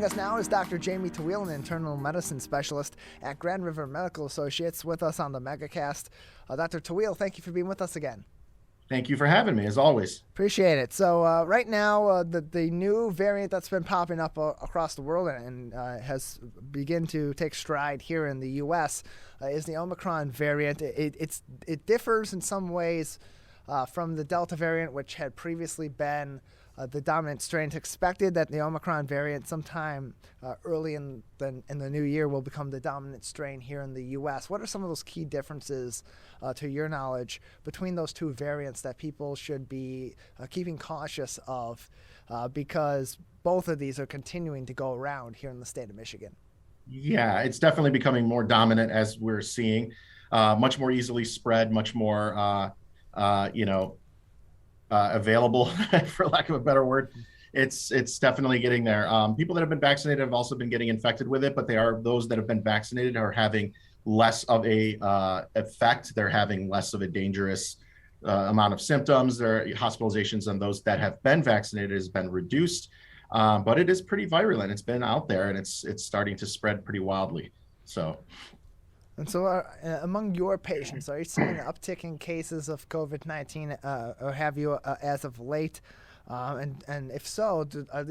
Joining us now is Dr. Jamie Taweel, an internal medicine specialist at Grand River Medical Associates, with us on the MegaCast. Dr. Taweel, thank you for being with us again. Thank you for having me, as always. Appreciate it. So right now, the new variant that's been popping up across the world and has begun to take stride here in the U.S. Is the Omicron variant. It differs in some ways from the Delta variant, which had previously been the dominant strain. It's expected that the Omicron variant sometime early in the new year will become the dominant strain here in the U.S. What are some of those key differences, to your knowledge, between those two variants that people should be keeping cautious of, because both of these are continuing to go around here in the state of Michigan? Yeah, it's definitely becoming more dominant, as we're seeing, much more easily spread, much more, available, for lack of a better word. It's definitely getting there. People that have been vaccinated have also been getting infected with it, but those that have been vaccinated are having less of a effect. They're having less of a dangerous amount of symptoms. Their hospitalizations on those that have been vaccinated has been reduced, but it is pretty virulent. It's been out there, and it's starting to spread pretty wildly. And so among your patients, are you seeing an uptick in cases of COVID-19, or have you as of late? And if so, are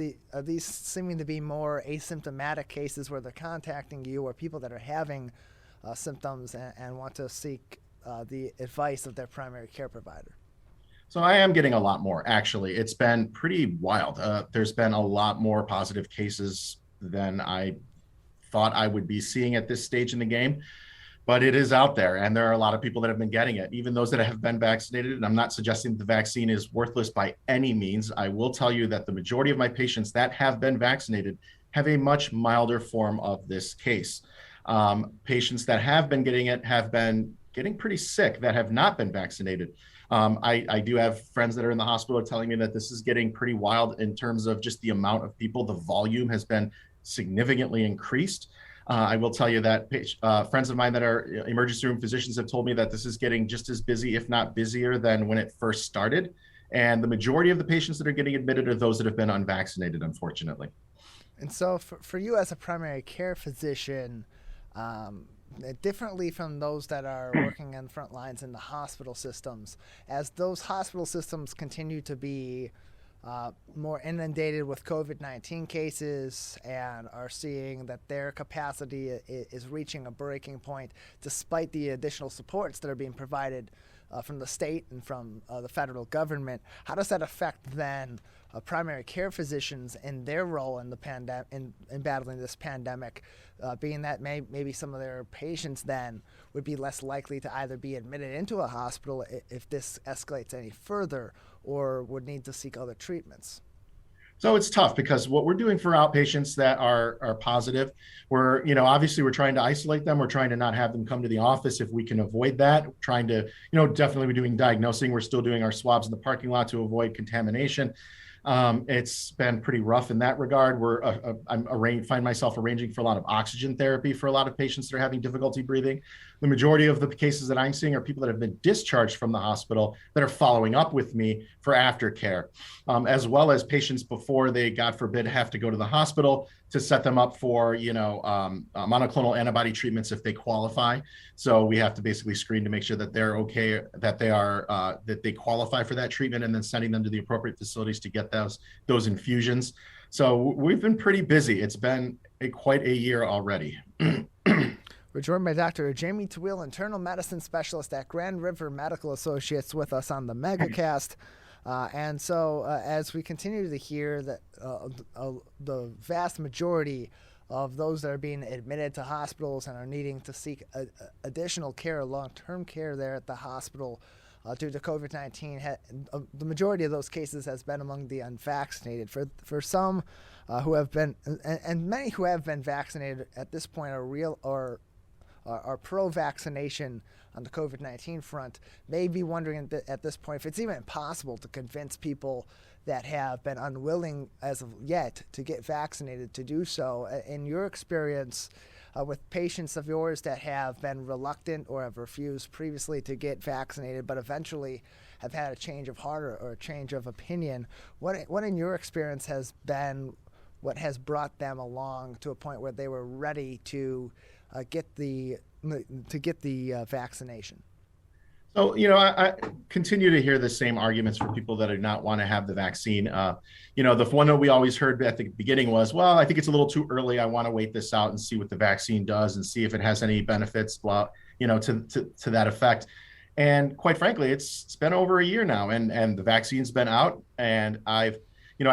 these seeming to be more asymptomatic cases where they're contacting you, or people that are having symptoms and want to seek the advice of their primary care provider? So I am getting a lot more, actually. It's been pretty wild. There's been a lot more positive cases than I thought I would be seeing at this stage in the game. But it is out there, and there are a lot of people that have been getting it, even those that have been vaccinated. And I'm not suggesting the vaccine is worthless by any means. I will tell you that the majority of my patients that have been vaccinated have a much milder form of this case. Patients that have been getting it have been getting pretty sick that have not been vaccinated. I do have friends that are in the hospital telling me that this is getting pretty wild in terms of just the amount of people. The volume has been significantly increased. I will tell you that friends of mine that are emergency room physicians have told me that this is getting just as busy, if not busier, than when it first started. And the majority of the patients that are getting admitted are those that have been unvaccinated, unfortunately. And so for you as a primary care physician, differently from those that are working on front lines in the hospital systems, as those hospital systems continue to be more inundated with COVID-19 cases and are seeing that their capacity is reaching a breaking point despite the additional supports that are being provided from the state and from the federal government. How does that affect then primary care physicians in their role in the in battling this pandemic, being that maybe some of their patients then would be less likely to either be admitted into a hospital if this escalates any further, or would need to seek other treatments? So it's tough because what we're doing for outpatients that are positive, obviously we're trying to isolate them. We're trying to not have them come to the office if we can avoid that. We're trying to, definitely we're doing diagnosing. We're still doing our swabs in the parking lot to avoid contamination. It's been pretty rough in that regard. I find myself arranging for a lot of oxygen therapy for a lot of patients that are having difficulty breathing. The majority of the cases that I'm seeing are people that have been discharged from the hospital that are following up with me for aftercare, as well as patients before they, God forbid, have to go to the hospital to set them up for, monoclonal antibody treatments if they qualify. So we have to basically screen to make sure that they're okay, that they qualify for that treatment, and then sending them to the appropriate facilities to get those infusions. So we've been pretty busy. It's been quite a year already. We're joined by Dr. Jamie Taweel, internal medicine specialist at Grand River Medical Associates, with us on the MegaCast. And so as we continue to hear that the vast majority of those that are being admitted to hospitals and are needing to seek additional care, long-term care there at the hospital due to COVID-19, the majority of those cases has been among the unvaccinated. For some who have been, and many who have been vaccinated at this point are pro-vaccination on the COVID-19 front, may be wondering at this point if it's even possible to convince people that have been unwilling as of yet to get vaccinated to do so. In your experience with patients of yours that have been reluctant or have refused previously to get vaccinated but eventually have had a change of heart or a change of opinion, what in your experience has been what has brought them along to a point where they were ready to get the vaccination? So, I continue to hear the same arguments for people that do not want to have the vaccine. The one that we always heard at the beginning was, well, I think it's a little too early. I want to wait this out and see what the vaccine does and see if it has any benefits, blah, to that effect. And quite frankly, it's been over a year now, and the vaccine's been out, and I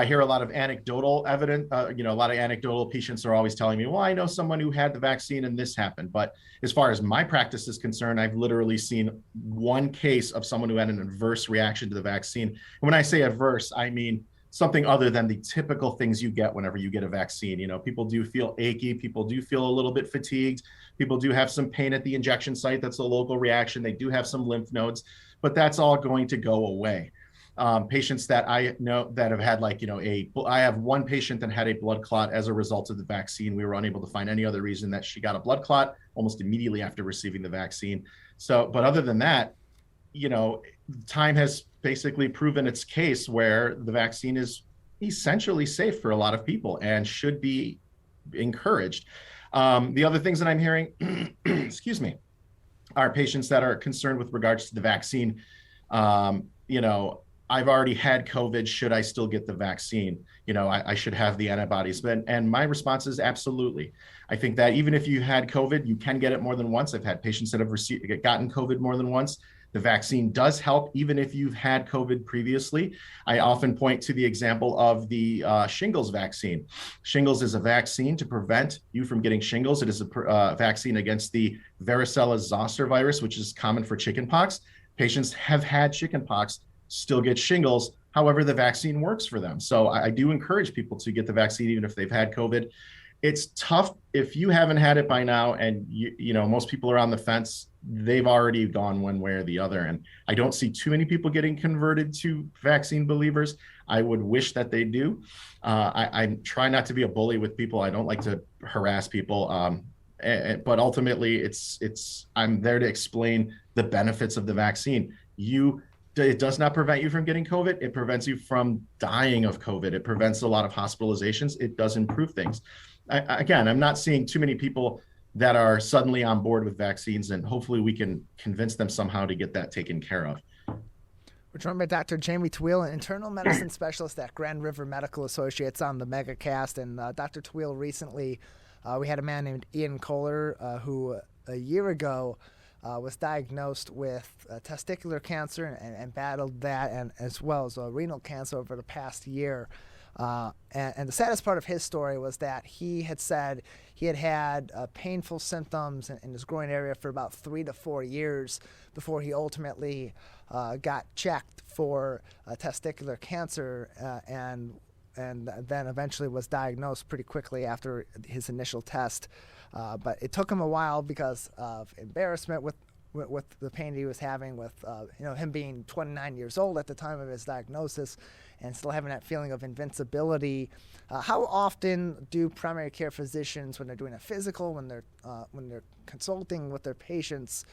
hear a lot of anecdotal evidence. A lot of anecdotal patients are always telling me, well, I know someone who had the vaccine and this happened. But as far as my practice is concerned, I've literally seen one case of someone who had an adverse reaction to the vaccine. And when I say adverse, I mean something other than the typical things you get whenever you get a vaccine. People do feel achy. People do feel a little bit fatigued. People do have some pain at the injection site. That's a local reaction. They do have some lymph nodes, but that's all going to go away. Patients that I know that have had I have one patient that had a blood clot as a result of the vaccine. We were unable to find any other reason that she got a blood clot almost immediately after receiving the vaccine. So, but other than that, time has basically proven its case where the vaccine is essentially safe for a lot of people and should be encouraged. The other things that I'm hearing, excuse me, are patients that are concerned with regards to the vaccine. I've already had COVID. Should I still get the vaccine? I should have the antibodies. And my response is absolutely. I think that even if you had COVID, you can get it more than once. I've had patients that have gotten COVID more than once. The vaccine does help, even if you've had COVID previously. I often point to the example of the shingles vaccine. Shingles is a vaccine to prevent you from getting shingles. It is a vaccine against the varicella zoster virus, which is common for chickenpox. Patients have had chickenpox, still get shingles. However, the vaccine works for them. So I do encourage people to get the vaccine, even if they've had COVID. It's tough if you haven't had it by now, and most people are on the fence. They've already gone one way or the other, and I don't see too many people getting converted to vaccine believers. I would wish that they do. I try not to be a bully with people. I don't like to harass people, but ultimately, I'm there to explain the benefits of the vaccine. It does not prevent you from getting COVID. It prevents you from dying of COVID. It prevents a lot of hospitalizations. It does improve things. I'm not seeing too many people that are suddenly on board with vaccines, and hopefully we can convince them somehow to get that taken care of. We're joined by Dr. Jamie Taweel, an internal medicine specialist at Grand River Medical Associates on the MegaCast. And Dr. Taweel, recently we had a man named Ian Kohler who a year ago was diagnosed with testicular cancer and battled that, and as well as renal cancer over the past year. And the saddest part of his story was that he had said he had painful symptoms in his groin area for about 3 to 4 years before he ultimately got checked for testicular cancer and then eventually was diagnosed pretty quickly after his initial test. But it took him a while because of embarrassment with the pain he was having, with him being 29 years old at the time of his diagnosis and still having that feeling of invincibility. How often do primary care physicians, when they're doing a physical, when they're consulting with their patients,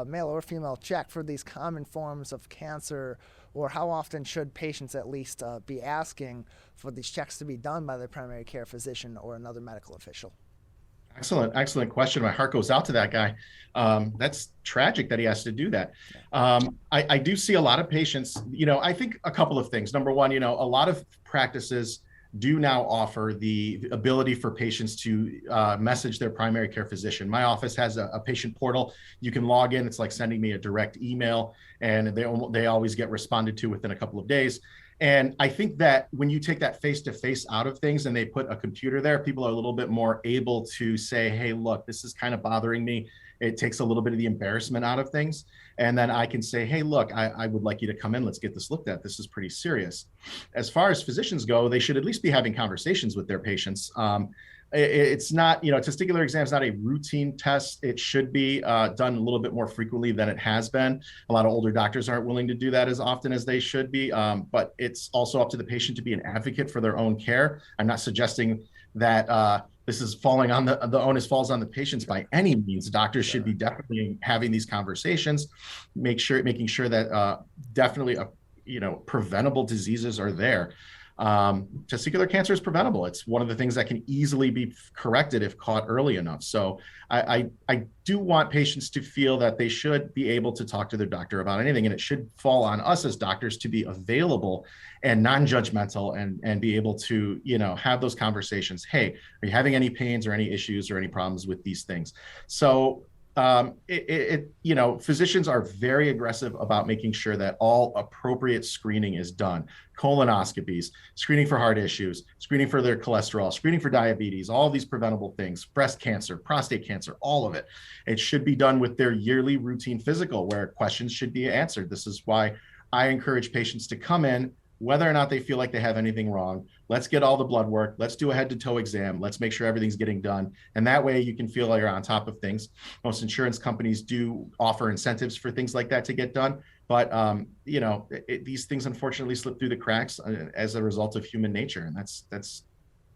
male or female, check for these common forms of cancer, or how often should patients at least be asking for these checks to be done by their primary care physician or another medical official? Excellent question. My heart goes out to that guy. That's tragic that he has to do that. I do see a lot of patients, I think a couple of things. Number one, a lot of practices do now offer the ability for patients to message their primary care physician. My office has a patient portal. You can log in. It's like sending me a direct email, and they always get responded to within a couple of days. And I think that when you take that face-to-face out of things and they put a computer there, people are a little bit more able to say, hey, look, this is kind of bothering me. It takes a little bit of the embarrassment out of things. And then I can say, hey, look, I would like you to come in. Let's get this looked at. This is pretty serious. As far as physicians go, they should at least be having conversations with their patients. It's not, testicular exam is not a routine test. It should be done a little bit more frequently than it has been. A lot of older doctors aren't willing to do that as often as they should be, but it's also up to the patient to be an advocate for their own care. I'm not suggesting that this is falling on the onus falls on the patients by any means. Doctors should be definitely having these conversations, making sure that definitely, preventable diseases are there. Testicular cancer is preventable. It's one of the things that can easily be corrected if caught early enough. So I do want patients to feel that they should be able to talk to their doctor about anything, and it should fall on us as doctors to be available and non-judgmental and be able to, have those conversations. Hey, are you having any pains or any issues or any problems with these things? So physicians are very aggressive about making sure that all appropriate screening is done. Colonoscopies, screening for heart issues, screening for their cholesterol, screening for diabetes, all these preventable things, breast cancer, prostate cancer, all of it. It should be done with their yearly routine physical where questions should be answered. This is why I encourage patients to come in, whether or not they feel like they have anything wrong. Let's get all the blood work. Let's do a head to toe exam. Let's make sure everything's getting done. And that way you can feel like you're on top of things. Most insurance companies do offer incentives for things like that to get done. But, these things unfortunately slip through the cracks as a result of human nature. And that's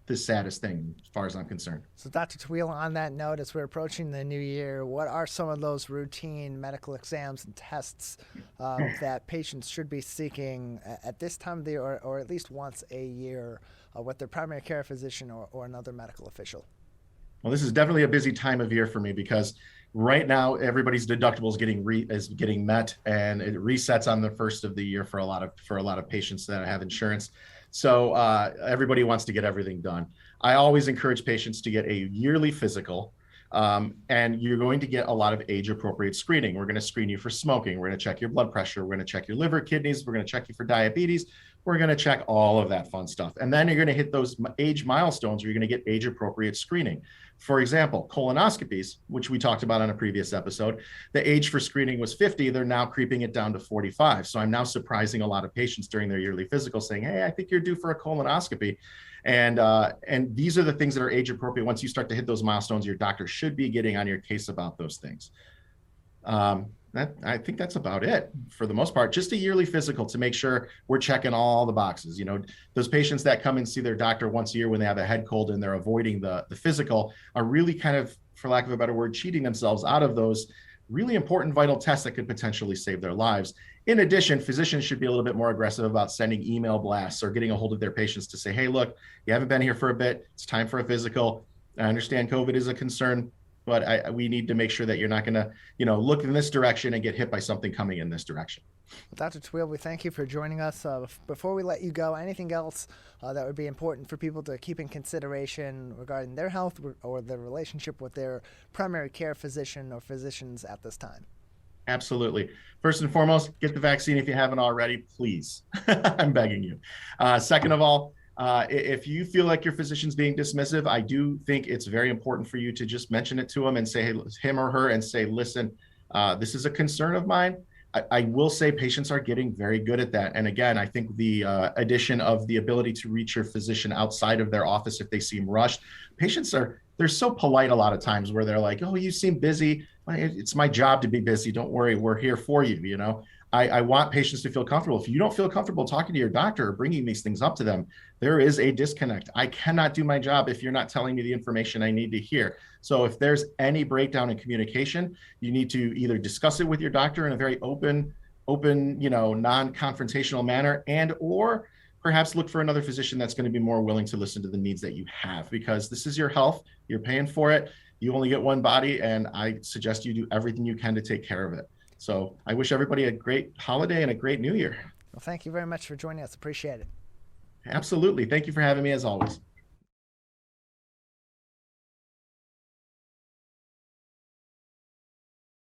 the saddest thing as far as I'm concerned. So Dr. Taweel, on that note, as we're approaching the new year, what are some of those routine medical exams and tests that patients should be seeking at this time of the year, or at least once a year with their primary care physician or another medical official? Well, this is definitely a busy time of year for me because right now everybody's deductible is getting met, and it resets on the first of the year for a lot of patients that have insurance. So everybody wants to get everything done. I always encourage patients to get a yearly physical, and you're going to get a lot of age-appropriate screening. We're going to screen you for smoking. We're going to check your blood pressure. We're going to check your liver, kidneys. We're going to check you for diabetes. We're going to check all of that fun stuff. And then you're going to hit those age milestones where you're going to get age-appropriate screening. For example, colonoscopies, which we talked about on a previous episode, the age for screening was 50. They're now creeping it down to 45. So I'm now surprising a lot of patients during their yearly physical saying, hey, I think you're due for a colonoscopy. And these are the things that are age appropriate. Once you start to hit those milestones, your doctor should be getting on your case about those things. I think that's about it for the most part. Just a yearly physical to make sure we're checking all the boxes. Those patients that come and see their doctor once a year when they have a head cold and they're avoiding the physical are really kind of, for lack of a better word, cheating themselves out of those really important vital tests that could potentially save their lives. In addition, physicians should be a little bit more aggressive about sending email blasts or getting a hold of their patients to say, hey, look, you haven't been here for a bit. It's time for a physical. I understand COVID is a concern, but we need to make sure that you're not going to, look in this direction and get hit by something coming in this direction. Well, Dr. Taweel, we thank you for joining us. Before we let you go, anything else that would be important for people to keep in consideration regarding their health or their relationship with their primary care physician or physicians at this time? Absolutely. First and foremost, get the vaccine if you haven't already, please. I'm begging you. Second of all, if you feel like your physician's being dismissive, I do think it's very important for you to just mention it to him and say, hey, him or her, and say, listen, this is a concern of mine. I will say patients are getting very good at that. And again, I think the addition of the ability to reach your physician outside of their office if they seem rushed, they're so polite a lot of times where they're like, oh, you seem busy. It's my job to be busy. Don't worry, we're here for you, I want patients to feel comfortable. If you don't feel comfortable talking to your doctor or bringing these things up to them, there is a disconnect. I cannot do my job if you're not telling me the information I need to hear. So if there's any breakdown in communication, you need to either discuss it with your doctor in a very open, non-confrontational manner, or perhaps look for another physician that's going to be more willing to listen to the needs that you have, because this is your health. You're paying for it. You only get one body, and I suggest you do everything you can to take care of it. So I wish everybody a great holiday and a great new year. Well, thank you very much for joining us. Appreciate it. Absolutely. Thank you for having me as always.